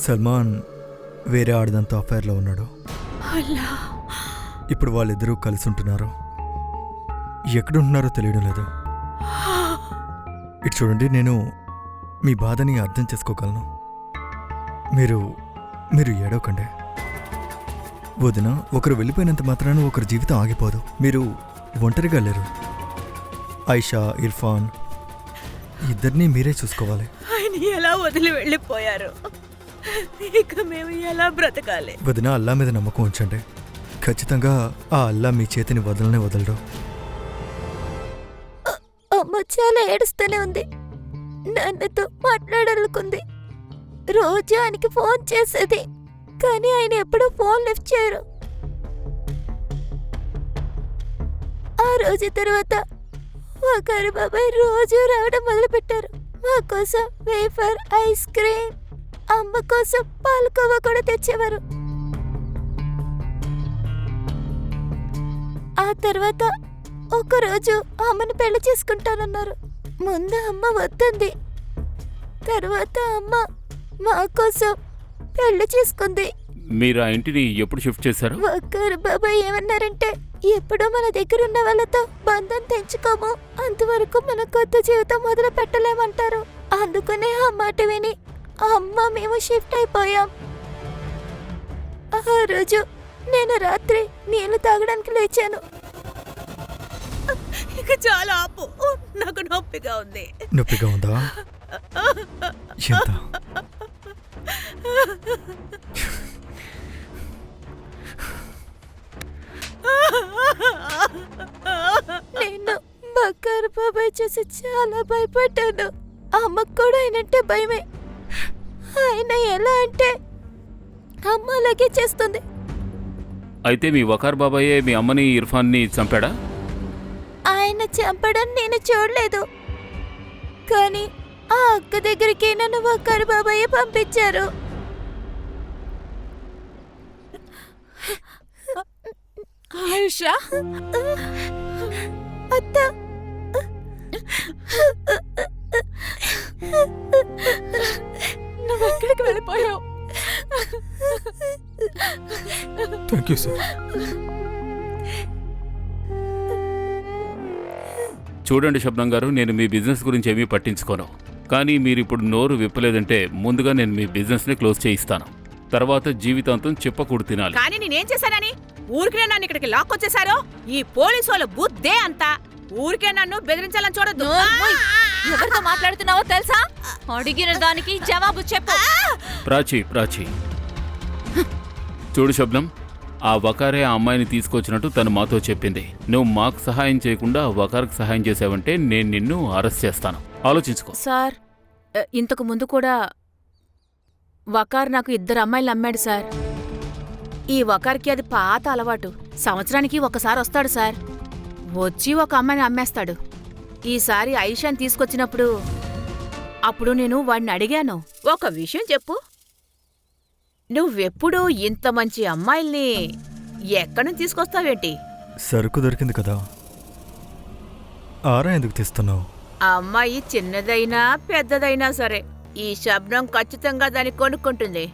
సల్మాన్ వేరే ఆడదంతో అఫైర్లో ఉన్నాడు. ఇప్పుడు వాళ్ళిద్దరూ కలిసి ఉంటున్నారు. ఎక్కడుంటున్నారో తెలియడం లేదు. ఇటు చూడండి, నేను మీ బాధని అర్థం చేసుకోగలను. మీరు ఏడవకండి వదినా. ఒకరు వెళ్ళిపోయినంత మాత్రాన ఒకరి జీవితం ఆగిపోదు. మీరు ఒంటరిగా లేరు. ఐషా, ఇర్ఫాన్ ఇద్దరినీ మీరే చూసుకోవాలి. ఆయన ఎలా వదిలి వెళ్ళిపోయారు? ఇక మేము ఎలా బ్రతకాలి? వదినా, అల్లా మీద నమ్మకం ఉంచండి. ఖచ్చితంగా ఆ అల్లా మీ చేతిని వదలడు. అమ్మ చాలా ఏడుస్తూనే ఉంది. నాన్నతో మాట్లాడాలనుకుంది. రోజు ఆయనకి ఫోన్ చేసేది, కానీ ఆయన ఎప్పుడూ ఫోన్ లిఫ్ట్ చేయరు. ఆ రోజు తర్వాత వకారు బాబాయ్ రోజు రావడం మొదలుపెట్టారు. మా కోసం వేఫర్, ఐస్ క్రీమ్, అమ్మ కోసం పాలకోవా కూడా తెచ్చేవారు. ఆ తర్వాత ఒకరోజు అమ్మని పెళ్లి చేసుకుంటానన్నారు. ముందు అమ్మ వద్దంది. తర్వాత అమ్మ మా కోసం పెళ్లి చేసుకుంది. మీరు ఆ ఇంటిని ఎప్పుడు షిఫ్ట్ చేశారు? వక్కారు బాబాయ్ ఏమన్నారంటే, ఎప్పుడూ మన దగ్గర ఉన్న వాళ్ళతో బంధం తెంచుకోము, అంతవరకు మన కొత్త జీవితం మొదలు పెట్టలేమంటారు. అందుకనే ఆ మాట విని అమ్మ మేము షిఫ్ట్ అయిపోయాం. ఆ రోజు నేను రాత్రి నీళ్లు తాగడానికి లేచాను. ఇక చాలా ఆపు, నాకు నొప్పిగా ఉంది. నొప్పిగా ఉందా? ఎంత? నేను బక్కారు బాబాయ్ చూసి చాలా భయపడ్డాను. అమ్మకు కూడా ఆయనంటే భయమే. ఆయన ఎలా అంటే అమ్మ అలాగే చేస్తుంది. అయితే మీ వకార్ బాబాయే మీ అమ్మని ఇర్ఫాన్ని చంపాడా? ఆయన అక్కని చంపడం నేను చూడలేదు, కానీ ఆ అక్క దగ్గరికి నన్ను వక్కారు బాబాయ్ పంపించారు. ఆయుషా, అత్త, నువ్వెక్కడికి వెళ్ళిపోయావు? Thank you sir. చూడండి శబ్దం గారు, నేను మీ బిజినెస్ గురించి ఏమీ పట్టించుకోను. కానీ మీరు ఇప్పుడు నోరు విప్పలేదంటే ముందుగా నేను మీ బిజినెస్ని క్లోజ్ చేయిస్తాను. తర్వాత జీవితాంతం చెప్పకూడు తినాలి. కానీ నేనేం చేశానని ఊరికే నన్ను ఇక్కడికి లాక్కొచ్చేశారో? ఈ పోలీసు వాళ్ళ బుద్ధే అంతా. ఊరికే నన్ను బెదిరించాలని చూడొద్దు. ఎవరితో మాట్లాడుతున్నావో తెలుసా? అడిగిన దానికి జవాబు చెప్పు. ప్రాచి, చూడు శబ్దం, ఆ వకారే ఆ అమ్మాయిని తీసుకొచ్చినట్టు తను మాతో చెప్పింది. నువ్వు మాకు సహాయం చేయకుండా ఆ వకార్కి సహాయం చేసావంటే నేను నిన్ను అరెస్ట్ చేస్తాను. ఆలోచించుకో. సార్, ఇంతకు ముందు కూడా వకార్ నాకు 2 అమ్మాయిలు అమ్మాడు సార్. ఈ వకార్కి అది పాత అలవాటు. సంవత్సరానికి ఒకసారి వస్తాడు సార్, వచ్చి ఒక అమ్మాయిని అమ్మేస్తాడు. ఈసారి ఆయిషాని తీసుకొచ్చినప్పుడు అప్పుడు నేను వాడిని అడిగాను, ఒక విషయం చెప్పు, నువ్వెప్పుడు ఇంత మంచి అమ్మాయిల్ని ఎక్కడి నుంచి తీసుకొస్తావేంటి? సరుకు దొరికింది కదా, ఆరా ఎందుకు తీస్తున్నావు? ఆ అమ్మాయి చిన్నదైనా పెద్దదైనా సరే ఈ శబ్దం ఖచ్చితంగా దాన్ని కొనుక్కుంటుంది.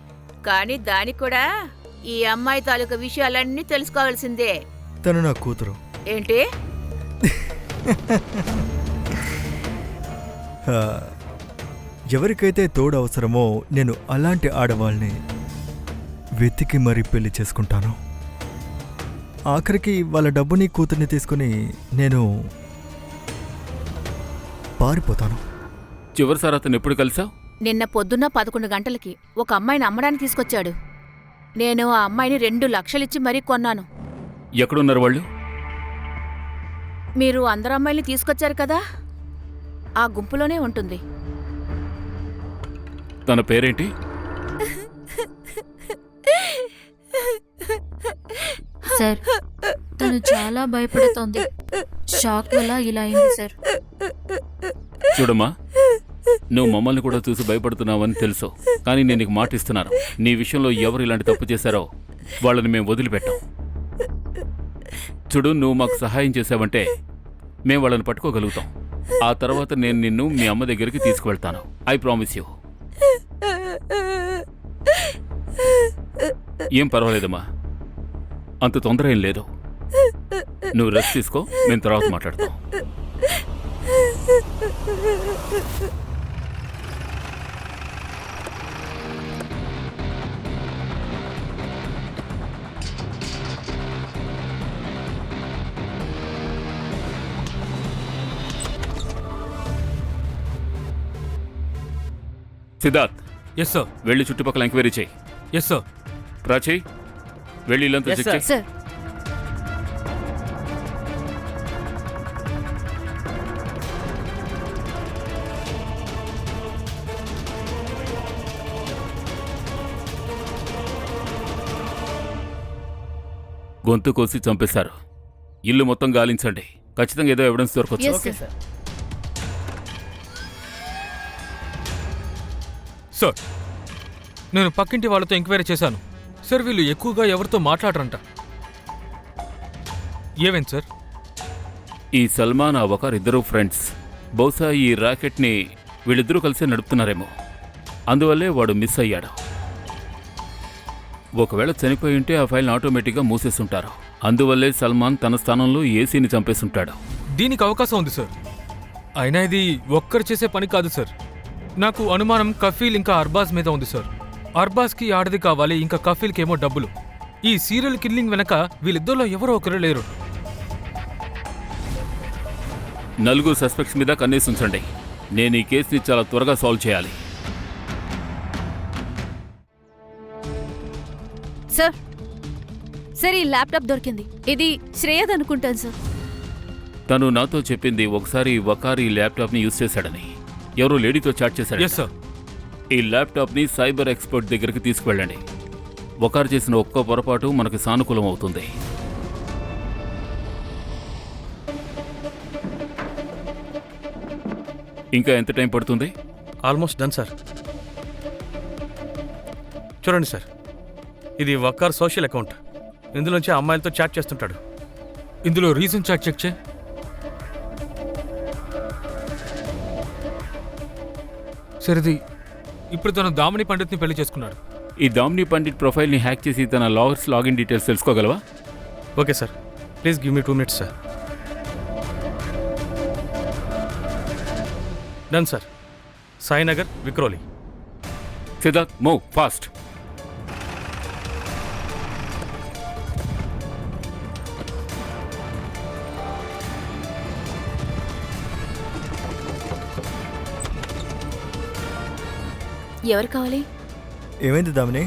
కానీ దానికి కూడా ఈ అమ్మాయి తాలూకా విషయాలన్నీ తెలుసుకోవాల్సిందే. తను నా కూతురు. ఏంటి? ఎవరికైతే తోడు అవసరమో నేను అలాంటి ఆడవాళ్ళని వెతికి మరీ పెళ్లి చేసుకుంటాను. ఆఖరికి వాళ్ళ డబ్బుని కూతుర్ని తీసుకుని నేను పారిపోతాను. చివరిసారి అతను ఎప్పుడు కలిసావు? నిన్న పొద్దున్న 11 గంటలకి ఒక అమ్మాయిని అమ్మడానికి తీసుకొచ్చాడు. నేను ఆ అమ్మాయిని 2 లక్షలిచ్చి మరీ కొన్నాను. ఎక్కడున్నారు వాళ్ళు? మీరు అందరు అమ్మాయిని తీసుకొచ్చారు కదా, ఆ గుంపులోనే ఉంటుంది. తన పేరేంటి? సార్, తను చాలా భయపడుతోంది. షాక్ వల్ల ఇలా అయింది సార్. చూడమ్మా, నువ్వు మమ్మల్ని కూడా చూసి భయపడుతున్నావని తెలుసు. కానీ నేను నీకు మాట ఇస్తున్నాను, నీ విషయంలో ఎవరు ఇలాంటి తప్పు చేశారో వాళ్ళని మేము వదిలిపెట్టాం. చూడు, నువ్వు మాకు సహాయం చేసావంటే మేము వాళ్ళని పట్టుకోగలుగుతాం. ఆ తర్వాత నేను నిన్ను మీ అమ్మ దగ్గరికి తీసుకువెళ్తాను. I promise you. ఏం పర్వాలేదమ్మా, అంత తొందర ఏం లేదు. నువ్వు రెస్ట్ తీసుకో, మేము తర్వాత మాట్లాడతాం. Siddharth, yes sir. వెళ్ళి చుట్టుపక్కల ఎంక్వైరీ చేయి. Yes sir. ప్రాచి, వెళ్ళి ఇల్లంతా Yes, చెక్ sir. చేయి. సార్, గొంతు కోసి చంపేశారు. ఇల్లు మొత్తం గాలించండి. ఖచ్చితంగా ఏదో ఎవిడెన్స్ దొరకవచ్చు. Yes, okay sir. Sir. Sir, నేను పక్కింటి వాళ్ళతో ఎంక్వైరీ చేశాను. సార్, వీళ్ళు ఎక్కువగా ఎవరితో మాట్లాడరంట. ఏమేం సార్? ఈ సల్మాన్, ఆ వకార్ ఇద్దరు ఫ్రెండ్స్. బహుశా ఈ ర్యాకెట్ని వీళ్ళిద్దరూ కలిసి నడుపుతున్నారేమో. అందువల్లే వాడు మిస్ అయ్యాడు. ఒకవేళ చనిపోయి ఉంటే ఆ ఫైల్ని ఆటోమేటిక్గా మూసేస్తుంటారు. అందువల్లే సల్మాన్ తన స్థానంలో ఏసీని చంపేస్తుంటాడు. దీనికి అవకాశం ఉంది సార్. అయినా ఇది ఒక్కరు చేసే పని కాదు సార్. నాకు అనుమానం కఫీల్ ఇంకా అర్బాజ్ మీద ఉంది సార్. అర్బాజ్కి ఆడది కావాలి, ఇంకా కఫీల్కి ఏమో డబ్బులు. ఈ సీరియల్ కిల్లింగ్ వెనక వీళ్ళిద్దరిలో ఎవరో ఒకరు లేరు. 4 సస్పెక్ట్స్ మీద కన్నేసి ఉంచండి. నేను ఈ కేసుని చాలా త్వరగా సాల్వ్ చేయాలి. సార్, సార్, ఈ ల్యాప్టాప్ దొరికింది. ఇది శ్రేయద్ అనుకుంటాను సార్. తను నాతో చెప్పింది ఒకసారి ఈ వకార్ ఈ ల్యాప్టాప్ని యూజ్ చేశాడని. ఎవరో లేడీతో చాట్ చేశాడు. Yes sir. ఈ ల్యాప్టాప్ని సైబర్ ఎక్స్పర్ట్ దగ్గరికి తీసుకువెళ్ళండి. వకార్ చేసిన ఒక్క పొరపాటు మనకు సానుకూలం అవుతుంది. ఇంకా ఎంత టైం పడుతుంది? Almost done sir. చూడండి సార్, ఇది వక్కార్ సోషల్ అకౌంట్. ఇందులోంచి అమ్మాయిలతో చాట్ చేస్తుంటాడు. ఇందులో రీసెంట్ చాట్ చెక్ చేయి. సరిది ఇప్పుడు తను దామిని పండిత్ని పెళ్లి చేసుకున్నాడు. ఈ దామిని పండిట్ ప్రొఫైల్ని హ్యాక్ చేసి తన లాగిన్ డీటెయిల్స్ తెలుసుకోగలవా? Okay sir, please give me 2 minutes sir. Done sir. Sainagar, Vikhroli. Siddharth, move fast. ఎవరు కావాలి? ఏమైంది దామిని?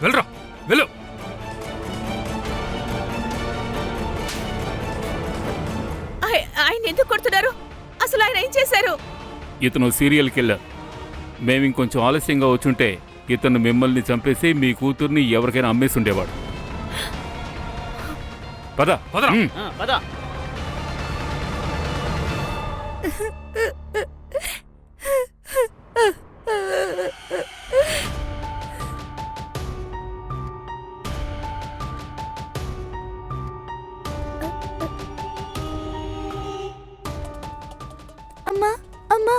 వెళ్ళరా, వెళ్ళు. ఆయన ఎందుకు కొడుతున్నారు? అసలు ఆయన ఏం చేశారు? ఇతను సీరియల్ కిల్లర్. మేమింకొంచెం ఆలస్యంగా వచ్చుంటే ఇతను మిమ్మల్ని చంపేసి మీ కూతుర్ని ఎవరికైనా అమ్మేసి ఉండేవాడు. పద పదరా. పద. అమ్మా అమ్మా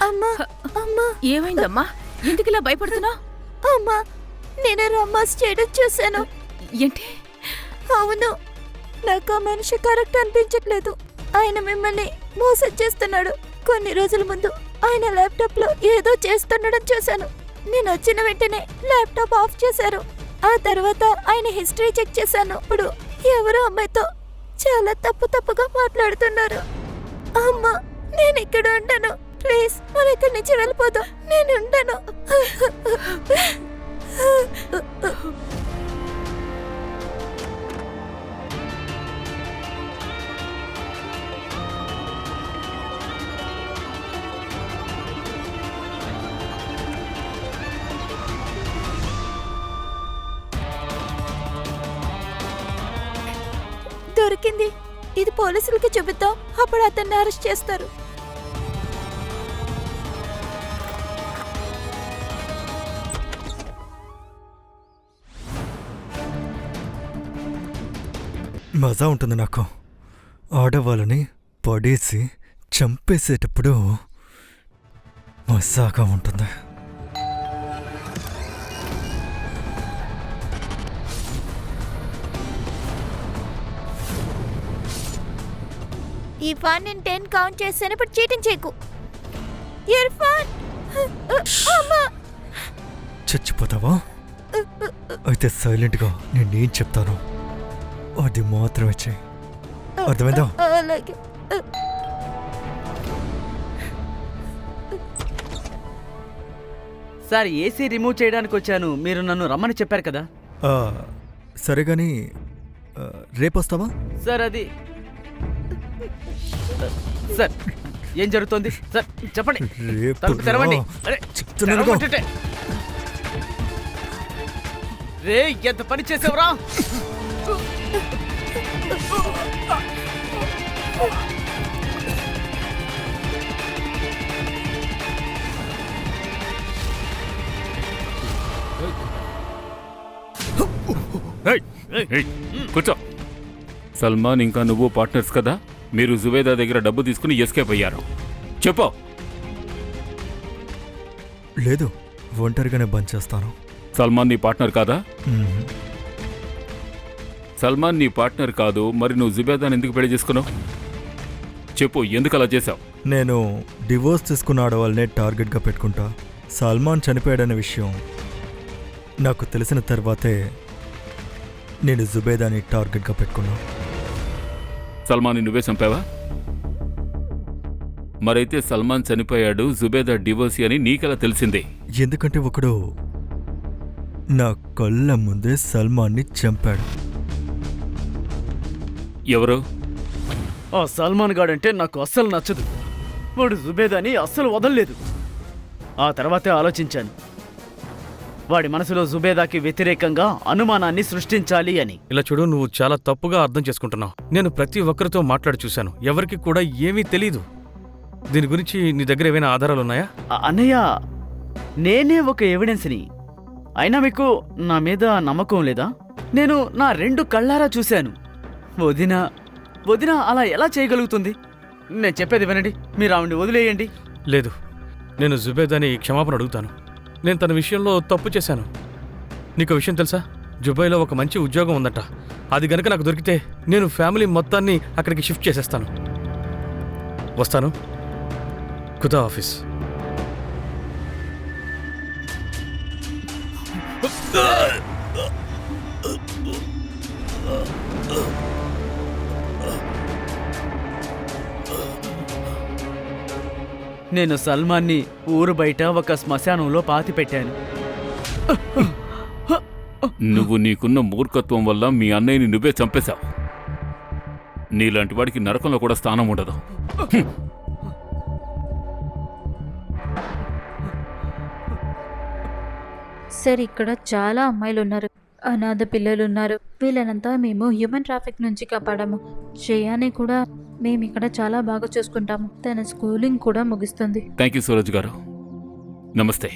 అమ్మా అమ్మా ఏమైందమ్మా? ఎందుకు ఇలా భయపడుతున్నా? అమ్మా, నేను రమ్మా స్టేటస్ చూశాను. ఏంటి? అవును, నాకు ఆ మనిషి కరెక్ట్ అనిపించట్లేదు. ఆయన మిమ్మల్ని మోసం చేస్తున్నాడు. కొన్ని రోజుల ముందు ఆయన ల్యాప్టాప్ లో ఏదో చేస్తుండడం చూశాను. నేను వచ్చిన వెంటనే ల్యాప్టాప్ ఆఫ్ చేశారు. ఆ తర్వాత ఆయన హిస్టరీ చెక్ చేశాను. ఇప్పుడు ఎవరో అమ్మాయితో చాలా తప్పుగా మాట్లాడుతున్నారు. అమ్మా, నేను ఇక్కడ ఉంటాను. ప్లీజ్ మనం ఇక్కడి నుంచి వెళ్ళిపోదాం. నేను ఉంటాను. దొరికింది. ఇది పోలీసులకి చూపిద్దాం, అప్పుడు అతన్ని అరెస్ట్ చేస్తారు. మజా ఉంటుంది నాకు. ఆడవాళ్ళని పడేసి చంపేసేటప్పుడు మజాగా ఉంటుంది. ఈ ఫాన్ నేను 10 కౌంట్ చేస్తాను. ఇప్పుడు చీటింగ్ చేయకు. ఇర్ఫాన్, అమ్మా. చచ్చిపోతావా? అయితే సైలెంట్గా నేనేం చెప్తాను అది మాత్రమే చెయ్యి. అర్థమైందా? అలాగే. సార్, ఏసీ రిమూవ్ చేయడానికి వచ్చాను. మీరు నన్ను రమ్మని చెప్పారు కదా. సరే కానీ రేపు వస్తావా? సార్ అది సార్, ఏం జరుగుతోంది సార్? చెప్పండి. రేపు తలుపు తెరవండి. అరే, చెప్తున్నాను. తెరవమంటుంటే. రే, ఎంత పని చేసావురా? కూర్చో. సల్మాన్ ఇంకా నువ్వు పార్ట్నర్స్ కదా? మీరు జుబేదా దగ్గర డబ్బు తీసుకుని ఎస్కేప్ అయ్యారు. చెప్పు. లేదు, ఒంటరిగానే బంద్ చేస్తాను. సల్మాన్ నీ పార్ట్నర్ కాదా? మ్మ్. సల్మాన్ నీ పార్ట్నర్ కాదు, మరి నువ్వు జుబేదాని ఎందుకు పెళ్లి చేసుకున్నావు? చెప్పు, ఎందుకు అలా చేశావు? నేను డివోర్స్ తీసుకున్న ఆడవాళ్ళనే టార్గెట్గా పెట్టుకుంటా. సల్మాన్ చనిపోయాడనే విషయం నాకు తెలిసిన తర్వాతే నేను జుబేదాని టార్గెట్గా పెట్టుకున్నా. సల్మాన్ని నువ్వే చంపావా? మరైతే సల్మాన్ చనిపోయాడు, జుబేదా డివోర్సీ అని నీకెలా తెలిసింది? ఎందుకంటే ఒకడు నా కళ్ళ ముందే సల్మాన్ని చంపాడు. ఎవరు? ఆ సల్మాన్ గాడంటే నాకు అస్సలు నచ్చదు. వాడు జుబేదాని అస్సలు వదలలేదు. ఆ తర్వాతే ఆలోచించాను వాడి మనసులో జుబేదాకి వ్యతిరేకంగా అనుమానాన్ని సృష్టించాలి అని. ఇలా చూడు, నువ్వు చాలా తప్పుగా అర్థం చేసుకుంటున్నావు. నేను ప్రతి ఒక్కరితో మాట్లాడి చూశాను, ఎవరికి కూడా ఏమీ తెలీదు. దీని గురించి నీ దగ్గర ఏమైనా ఆధారాలున్నాయా? అన్నయ్య, నేనే ఒక ఎవిడెన్స్ని. అయినా మీకు నా మీద నమ్మకం లేదా? నేను నా 2 కళ్ళారా చూశాను. వదిన అలా ఎలా చేయగలుగుతుంది? నేను చెప్పేది వినండి, మీరు ఆవిడ్ని వదిలేయండి. లేదు, నేను జుబేదాని క్షమాపణ అడుగుతాను. నేను తన విషయంలో తప్పు చేశాను. నీకు విషయం తెలుసా? దుబాయ్లో ఒక మంచి ఉద్యోగం ఉందట. అది గనక నాకు దొరికితే నేను ఫ్యామిలీ మొత్తాన్ని అక్కడికి షిఫ్ట్ చేసేస్తాను. వస్తాను. ఖుదా ఆఫీస్. నేను సల్మాన్ని ఊరు బయట ఒక శ్మశానంలో పాతిపెట్టాను. నువ్వు నీకున్న మూర్ఖత్వం వల్ల మీ అన్నయ్యని నువ్వే చంపేశావు. నీలాంటి వాడికి నరకంలో కూడా స్థానం ఉండదు. సార్, ఇక్కడ చాలా అమ్మాయిలు ఉన్నారు, అనాథ పిల్లలు ఉన్నారు. వీళ్ళనంతా మేము హ్యూమన్ ట్రాఫిక్ నుంచి కాపాడాము. శ్రేయాని కూడా మేము ఇక్కడ చాలా బాగా చూసుకుంటాము. తన స్కూలింగ్ కూడా ముగిస్తుంది. థ్యాంక్ యూ సూరజ్ గారు. నమస్తే.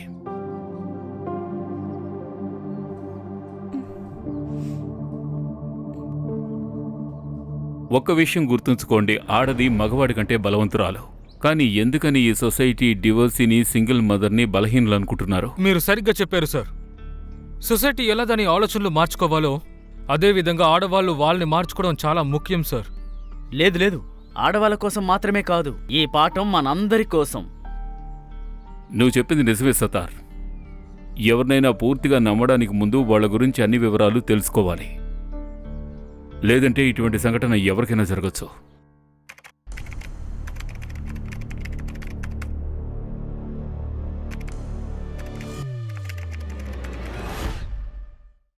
ఒక్క విషయం గుర్తుంచుకోండి, ఆడది మగవాడి కంటే బలవంతురాలు. కానీ ఎందుకని ఈ సొసైటీ డివోర్సీని, సింగిల్ మదర్ని బలహీనలు అనుకుంటున్నారు? మీరు సరిగ్గా చెప్పారు సార్. సొసైటీ ఎలా దాని ఆలోచనలు మార్చుకోవాలో అదేవిధంగా ఆడవాళ్ళు వాళ్ళని మార్చుకోవడం చాలా ముఖ్యం సార్. లేదు, ఆడవాళ్ళ కోసం మాత్రమే కాదు, ఈ పాఠం మనందరి కోసం. నువ్వు చెప్పింది నిజమే సతార్. ఎవరినైనా పూర్తిగా నమ్మడానికి ముందు వాళ్ళ గురించి అన్ని వివరాలు తెలుసుకోవాలి. లేదంటే ఇటువంటి సంఘటన ఎవరికైనా జరగచ్చు.